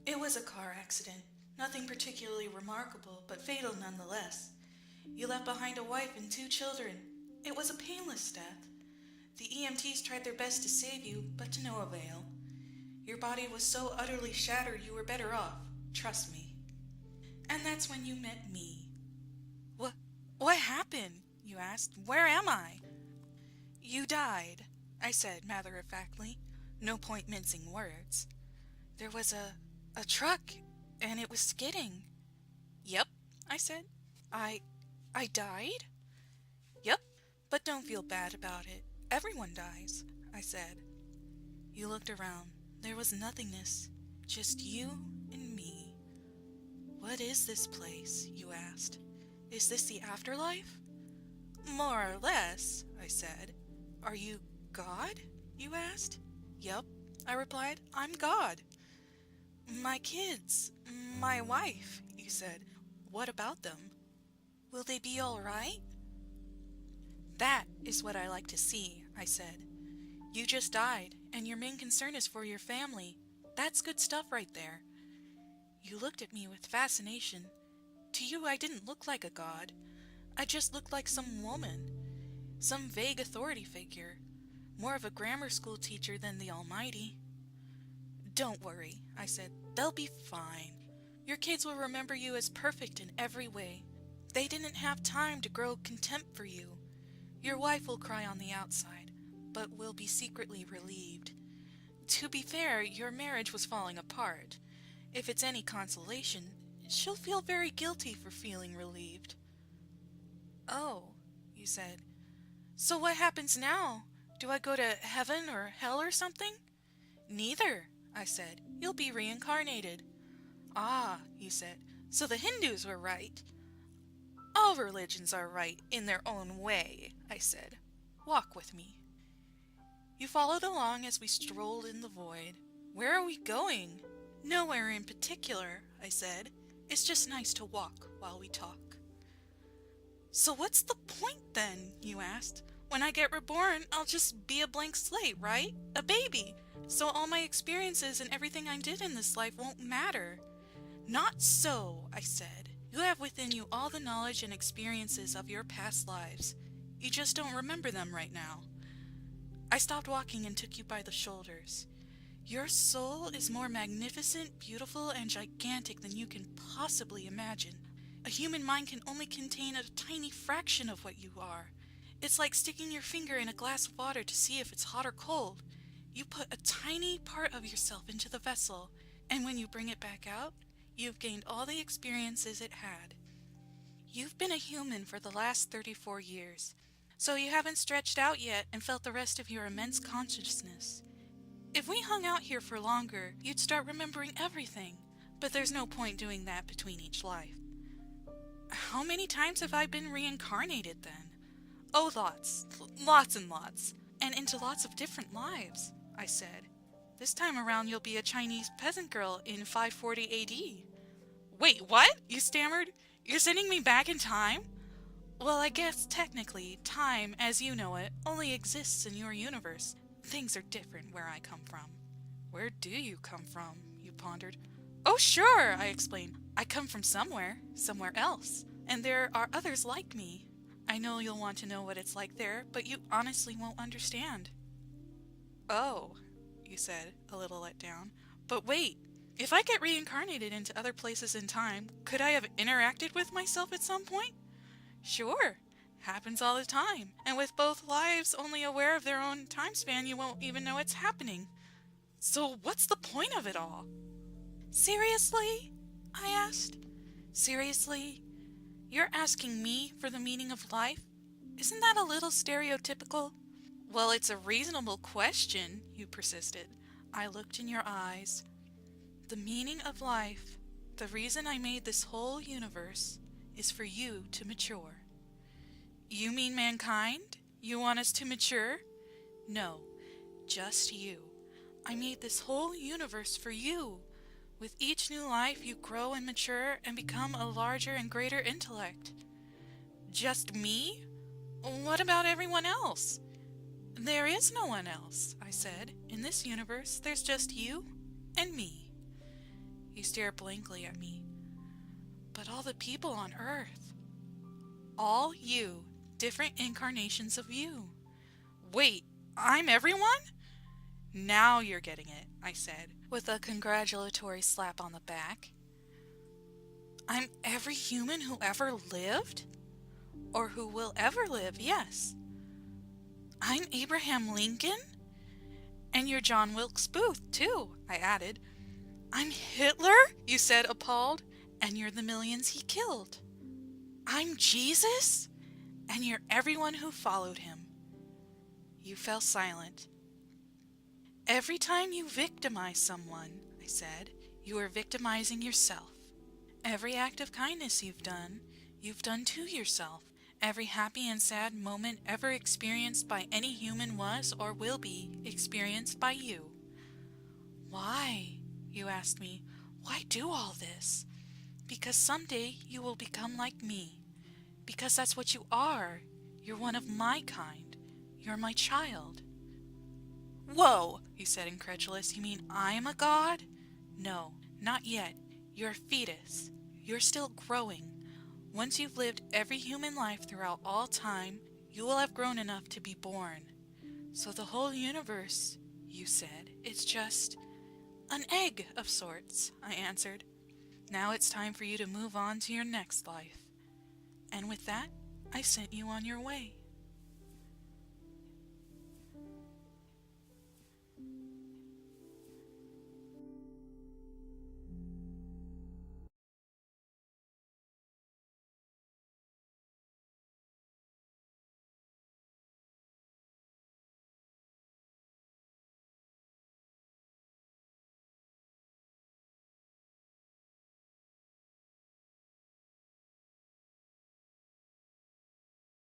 It was a car accident. Nothing particularly remarkable, but fatal nonetheless. You left behind a wife and 2 children. It was a painless death. The EMTs tried their best to save you, but to no avail. Your body was so utterly shattered you were better off. Trust me. And that's when you met me. What? What happened? You asked. Where am I? You died, I said matter-of-factly. No point mincing words. There was a truck, and it was skidding. Yep, I said. I died? Yep, but don't feel bad about it. Everyone dies, I said. You looked around. There was nothingness, just you and me. What is this place? You asked. Is this the afterlife? More or less, I said. Are you God? You asked. Yep, I replied. I'm God. My kids, my wife, you said. What about them? Will they be all right? That is what I like to see, I said. You just died, and your main concern is for your family. That's good stuff right there. You looked at me with fascination. To you, I didn't look like a god. I just looked like some woman, some vague authority figure, more of a grammar school teacher than the Almighty. Don't worry, I said. They'll be fine. Your kids will remember you as perfect in every way. They didn't have time to grow contempt for you. Your wife will cry on the outside, but will be secretly relieved. To be fair, your marriage was falling apart. If it's any consolation, she'll feel very guilty for feeling relieved. Oh, you said. So what happens now? Do I go to heaven or hell or something? Neither, I said. You'll be reincarnated. Ah, you said. So the Hindus were right. All religions are right in their own way, I said. Walk with me. You followed along as we strolled in the void. Where are we going? Nowhere in particular, I said. It's just nice to walk while we talk. So what's the point then, you asked? When I get reborn, I'll just be a blank slate, right? A baby. So all my experiences and everything I did in this life won't matter. Not so, I said. You have within you all the knowledge and experiences of your past lives. You just don't remember them right now. I stopped walking and took you by the shoulders. Your soul is more magnificent, beautiful, and gigantic than you can possibly imagine. A human mind can only contain a tiny fraction of what you are. It's like sticking your finger in a glass of water to see if it's hot or cold. You put a tiny part of yourself into the vessel, and when you bring it back out, you've gained all the experiences it had. You've been a human for the last 34 years, so you haven't stretched out yet and felt the rest of your immense consciousness. If we hung out here for longer, you'd start remembering everything, but there's no point doing that between each life. How many times have I been reincarnated then? Oh, lots. Lots and lots. And into lots of different lives, I said. This time around you'll be a Chinese peasant girl in 540 AD. Wait, what? You stammered. You're sending me back in time? Well, I guess technically, time, as you know it, only exists in your universe. Things are different where I come from. Where do you come from? You pondered. Oh, sure, I explained. I come from somewhere else. And there are others like me. I know you'll want to know what it's like there, but you honestly won't understand. Oh, you said, a little let down. But wait, if I get reincarnated into other places in time, could I have interacted with myself at some point? Sure, happens all the time. And with both lives only aware of their own time span, you won't even know it's happening. So what's the point of it all? Seriously? I asked. Seriously? You're asking me for the meaning of life? Isn't that a little stereotypical? Well, it's a reasonable question, you persisted. I looked in your eyes. The meaning of life, the reason I made this whole universe, is for you to mature. You mean mankind? You want us to mature? No, just you. I made this whole universe for you. With each new life, you grow and mature and become a larger and greater intellect. Just me? What about everyone else? There is no one else, I said. In this universe, there's just you and me. He stared blankly at me. But all the people on Earth. All you, different incarnations of you. Wait, I'm everyone? Now you're getting it, I said, with a congratulatory slap on the back. I'm every human who ever lived? Or who will ever live, yes. I'm Abraham Lincoln? And you're John Wilkes Booth, too, I added. I'm Hitler, you said, appalled, and you're the millions he killed. I'm Jesus, and you're everyone who followed him. You fell silent. Every time you victimize someone, I said, you are victimizing yourself. Every act of kindness you've done to yourself. Every happy and sad moment ever experienced by any human was or will be experienced by you. Why? You asked me, why do all this? Because someday you will become like me. Because that's what you are. You're one of my kind. You're my child. Whoa, he said, incredulous. You mean I'm a god? No, not yet. You're a fetus. You're still growing. Once you've lived every human life throughout all time, you will have grown enough to be born. So the whole universe, you said, it's just an egg of sorts, I answered. Now it's time for you to move on to your next life. And with that, I sent you on your way.